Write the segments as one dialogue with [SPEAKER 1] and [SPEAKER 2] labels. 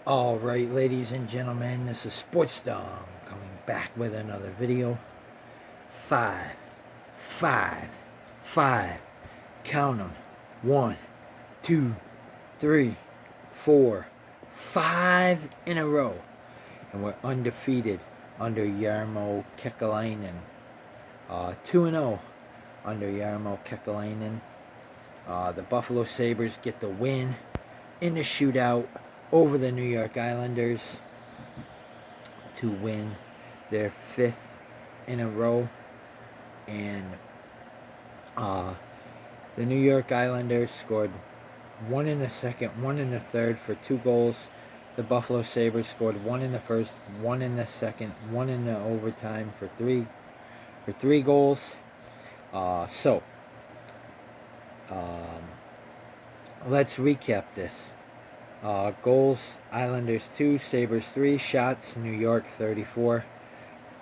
[SPEAKER 1] Alright, ladies and gentlemen, this is Sports Dom coming back with another video. Five, five, five. Count them. 1, 2, 3, 4, 5 in a row. And we're undefeated under Jarmo Kekalainen. 2-0 under Jarmo Kekalainen. The Buffalo Sabres get the win in the shootout over the New York Islanders to win their 5th in a row. And the New York Islanders scored 1 in the second, 1 in the third for 2 goals. The Buffalo Sabres scored 1 in the first, 1 in the second, 1 in the overtime for 3 goals. Let's recap this. Goals, Islanders 2, Sabres 3, shots, New York 34,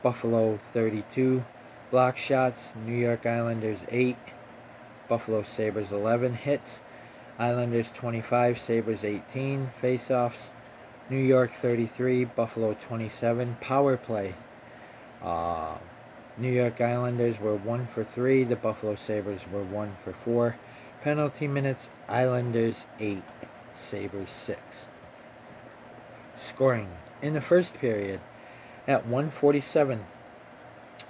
[SPEAKER 1] Buffalo 32, block shots, New York Islanders 8, Buffalo Sabres 11, hits, Islanders 25, Sabres 18, face-offs, New York 33, Buffalo 27, power play. New York Islanders were 1 for 3, the Buffalo Sabres were 1 for 4, penalty minutes, Islanders 8. Sabres 6. Scoring in the first period at 1:47.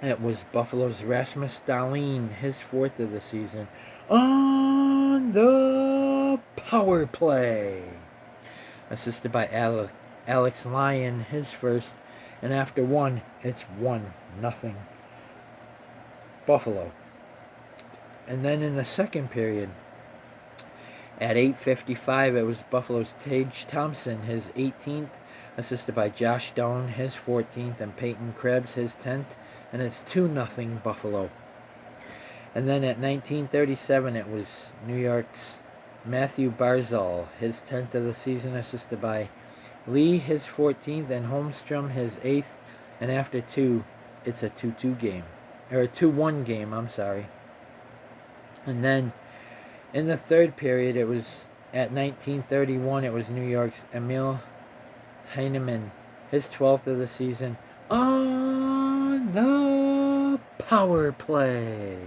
[SPEAKER 1] It was Buffalo's Rasmus Dahlin, his 4th of the season, on the power play. Assisted by Alex Lyon, his 1st, and after 1, it's 1-0 Buffalo. And then in the second period, at 8:55, it was Buffalo's Tage Thompson, his 18th, assisted by Josh Doan, his 14th, and Peyton Krebs, his 10th, and it's 2-0 Buffalo. And then at 19:37, it was New York's Matthew Barzal, his 10th of the season, assisted by Lee, his 14th, and Holmstrom, his 8th, and after 2, it's a 2-2 game, or a 2-1 game, I'm sorry. And then in the third period, it was at 19:31, it was New York's Emil Heineman, his 12th of the season, on the power play.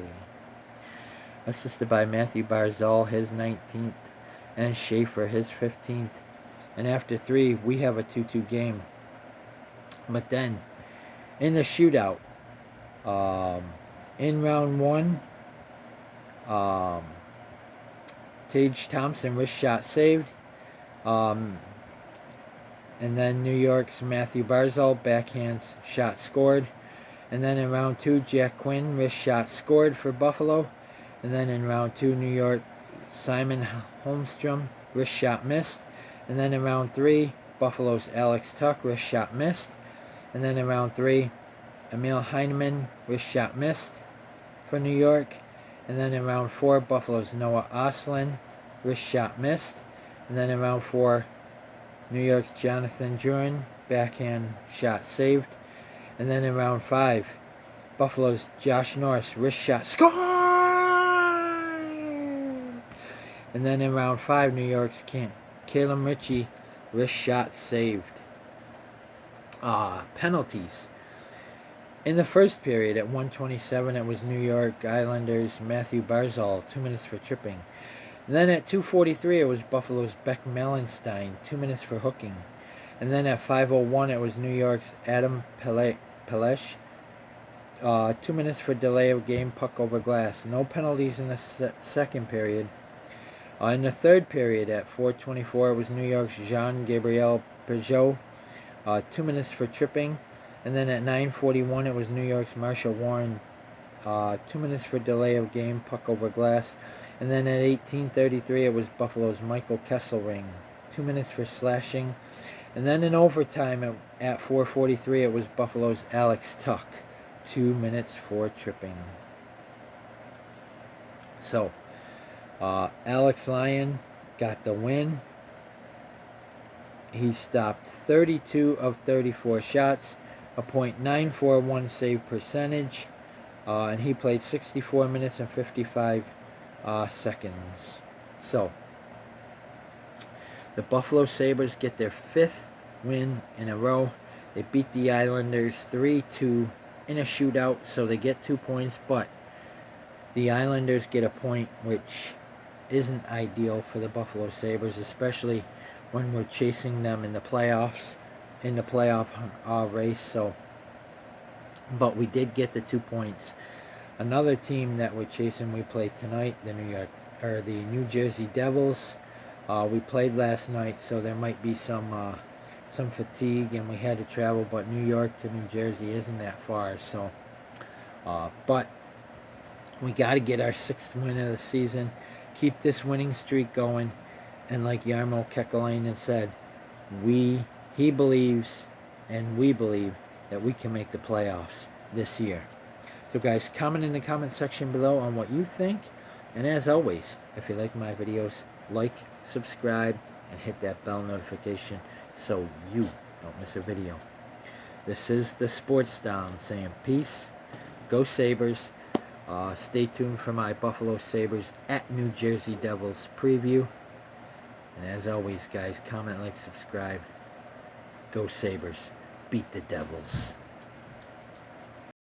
[SPEAKER 1] Assisted by Matthew Barzal, his 19th, and Schaefer, his 15th. And after 3, we have a 2-2 game. But then, in the shootout, in round 1, Tage Thompson, wrist shot saved. And then New York's Matthew Barzal, backhand shot scored. And then in round 2, Jack Quinn, wrist shot scored for Buffalo. And then in round 2, New York, Simon Holmstrom, wrist shot missed. And then in round 3, Buffalo's Alex Tuch, wrist shot missed. And then in round 3, Emil Heineman, wrist shot missed for New York. And then in round 4, Buffalo's Noah Ostlund, wrist shot missed. And then in round 4, New York's Jonathan Drouin, backhand shot saved. And then in round 5, Buffalo's Josh Norris, wrist shot scored! And then in round 5, New York's Calum Ritchie, wrist shot saved. Penalties. In the first period, at 1:27, it was New York Islanders' Matthew Barzal, 2 minutes for tripping. And then at 2:43, it was Buffalo's Beck Mellenstein, 2 minutes for hooking. And then at 5:01, it was New York's Adam Pelesh, 2 minutes for delay of game, puck over glass. No penalties in the second period. In the third period, at 4:24, it was New York's Jean-Gabriel Pageau, 2 minutes for tripping. And then at 9:41, it was New York's Marshall Warren, 2 minutes for delay of game, puck over glass. And then at 18:33, it was Buffalo's Michael Kesselring, 2 minutes for slashing. And then in overtime at 4:43, it was Buffalo's Alex Tuch, 2 minutes for tripping. So, Alex Lyon got the win. He stopped 32 of 34 shots, a .941 save percentage, and he played 64 minutes and 55 seconds. So, the Buffalo Sabres get their 5th win in a row. They beat the Islanders 3-2 in a shootout, so they get 2 points, but the Islanders get a point, which isn't ideal for the Buffalo Sabres, especially when we're chasing them in the playoffs, in the playoff race. So, but we did get the 2 points. Another team that we're chasing, we play tonight, the New Jersey Devils. We played last night, so there might be some fatigue, and we had to travel. But New York to New Jersey isn't that far, so. But we got to get our 6th win of the season, keep this winning streak going, and like Jarmo Kekalainen said, he believes and we believe that we can make the playoffs this year. So guys, comment in the comment section below on what you think, and as always, if you like my videos, like, subscribe, and hit that bell notification so you don't miss a video. This is the Sports Down saying peace, go Sabres. Stay tuned for my Buffalo Sabres at New Jersey Devils preview. And as always, guys, comment, like, subscribe. Go Sabres. Beat the Devils.